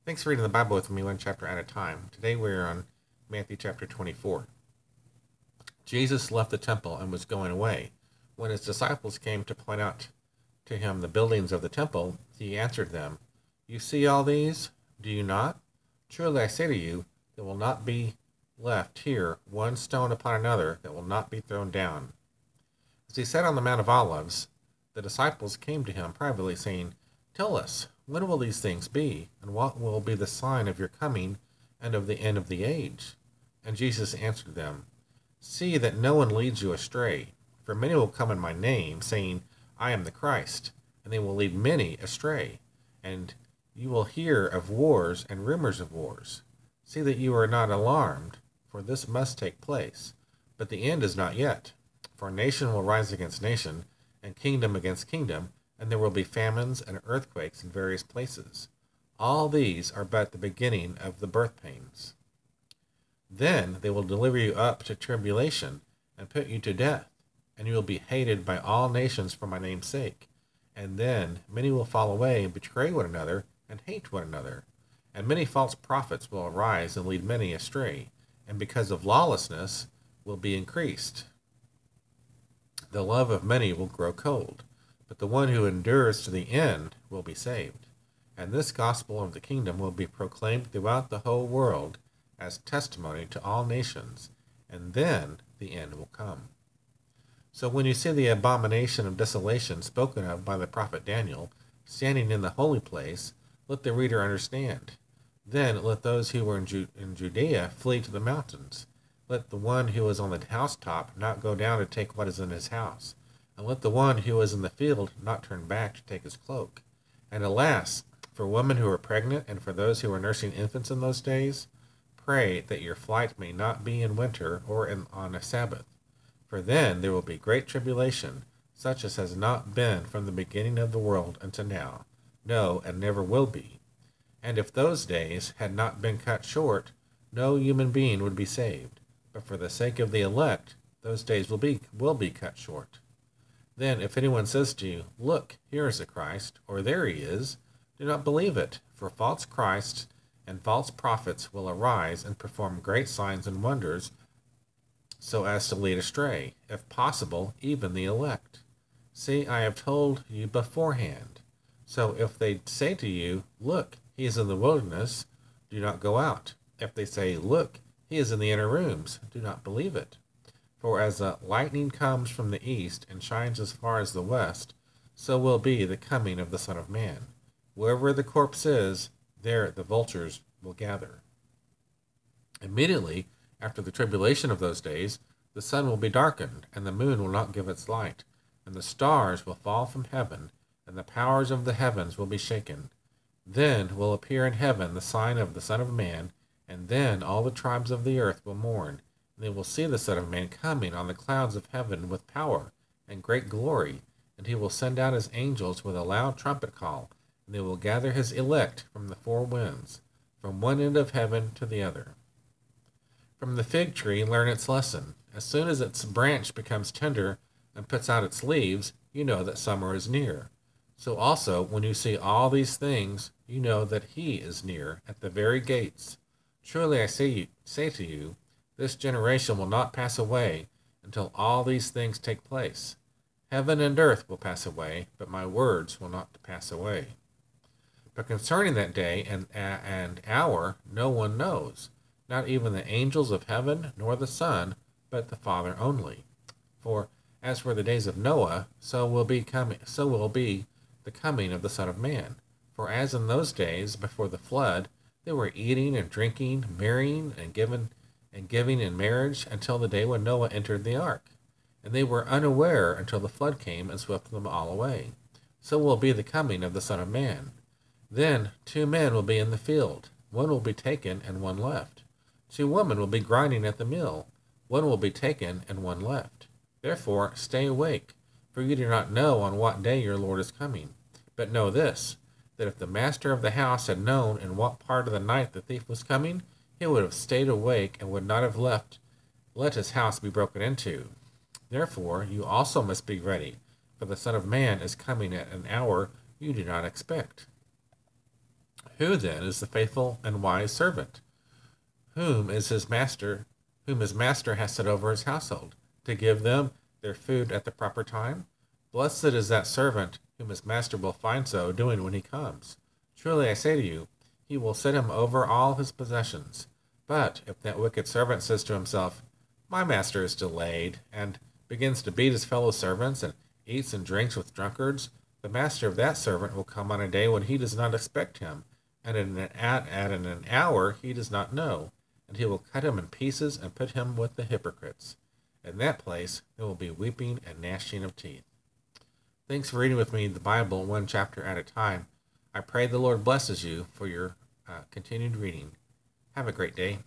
Thanks for reading the Bible with me one chapter at a time. Today we're on Matthew chapter 24. Jesus left the temple and was going away. When his disciples came to point out to him the buildings of the temple, he answered them, "You see all these? Do you not? Truly I say to you, there will not be left here one stone upon another that will not be thrown down." As he sat on the Mount of Olives, the disciples came to him privately, saying, "Tell us, when will these things be? And what will be the sign of your coming and of the end of the age?" And Jesus answered them, "See that no one leads you astray. For many will come in my name, saying, 'I am the Christ,' and they will lead many astray. And you will hear of wars and rumors of wars. See that you are not alarmed, for this must take place. But the end is not yet. For nation will rise against nation, and kingdom against kingdom, and there will be famines and earthquakes in various places. All these are but the beginning of the birth pains. Then they will deliver you up to tribulation, and put you to death, and you will be hated by all nations for my name's sake. And then many will fall away and betray one another, and hate one another. And many false prophets will arise and lead many astray, and because of lawlessness will be increased. The love of many will grow cold, but the one who endures to the end will be saved. And this gospel of the kingdom will be proclaimed throughout the whole world as testimony to all nations, and then the end will come. So when you see the abomination of desolation spoken of by the prophet Daniel standing in the holy place, let the reader understand. Then let those who were in Judea flee to the mountains. Let the one who is on the housetop not go down to take what is in his house, and let the one who is in the field not turn back to take his cloak. And alas, for women who are pregnant and for those who are nursing infants in those days, pray that your flight may not be in winter or on a Sabbath. For then there will be great tribulation, such as has not been from the beginning of the world until now, no, and never will be. And if those days had not been cut short, no human being would be saved. But for the sake of the elect, those days will be cut short. Then if anyone says to you, 'Look, here is the Christ,' or 'There he is,' do not believe it, for false Christs and false prophets will arise and perform great signs and wonders, so as to lead astray, if possible, even the elect. See, I have told you beforehand. So if they say to you, 'Look, he is in the wilderness,' do not go out. If they say, 'Look, he is in the inner rooms,' do not believe it. For as the lightning comes from the east and shines as far as the west, so will be the coming of the Son of Man. Wherever the corpse is, there the vultures will gather." Immediately after the tribulation of those days, the sun will be darkened, and the moon will not give its light, and the stars will fall from heaven, and the powers of the heavens will be shaken. Then will appear in heaven the sign of the Son of Man, and then all the tribes of the earth will mourn. They will see the Son of Man coming on the clouds of heaven with power and great glory, and he will send out his angels with a loud trumpet call, and they will gather his elect from the four winds, from one end of heaven to the other. From the fig tree learn its lesson. As soon as its branch becomes tender and puts out its leaves, you know that summer is near. So also, when you see all these things, you know that he is near, at the very gates. Truly I say to you, this generation will not pass away until all these things take place. Heaven and earth will pass away, but my words will not pass away. But concerning that day and hour, no one knows, not even the angels of heaven, nor the Son, but the Father only. For as for the days of Noah, so will be the coming of the Son of Man. For as in those days before the flood, they were eating and drinking, marrying and giving in marriage until the day when Noah entered the ark. And they were unaware until the flood came and swept them all away. So will be the coming of the Son of Man. Then 2 men will be in the field, one will be taken and one left. 2 women will be grinding at the mill, one will be taken and one left. Therefore stay awake, for you do not know on what day your Lord is coming. But know this, that if the master of the house had known in what part of the night the thief was coming, he would have stayed awake and would not have let his house be broken into. Therefore you also must be ready, for the Son of Man is coming at an hour you do not expect. Who then is the faithful and wise servant, whom his master has set over his household, to give them their food at the proper time? Blessed is that servant whom his master will find so doing when he comes. Truly I say to you, he will set him over all his possessions. But if that wicked servant says to himself, my master is delayed, and begins to beat his fellow servants, and eats and drinks with drunkards, the master of that servant will come on a day when he does not expect him, and at an hour he does not know, and he will cut him in pieces and put him with the hypocrites. In that place there will be weeping and gnashing of teeth. Thanks for reading with me the Bible one chapter at a time. I pray the Lord blesses you for your continued reading. Have a great day.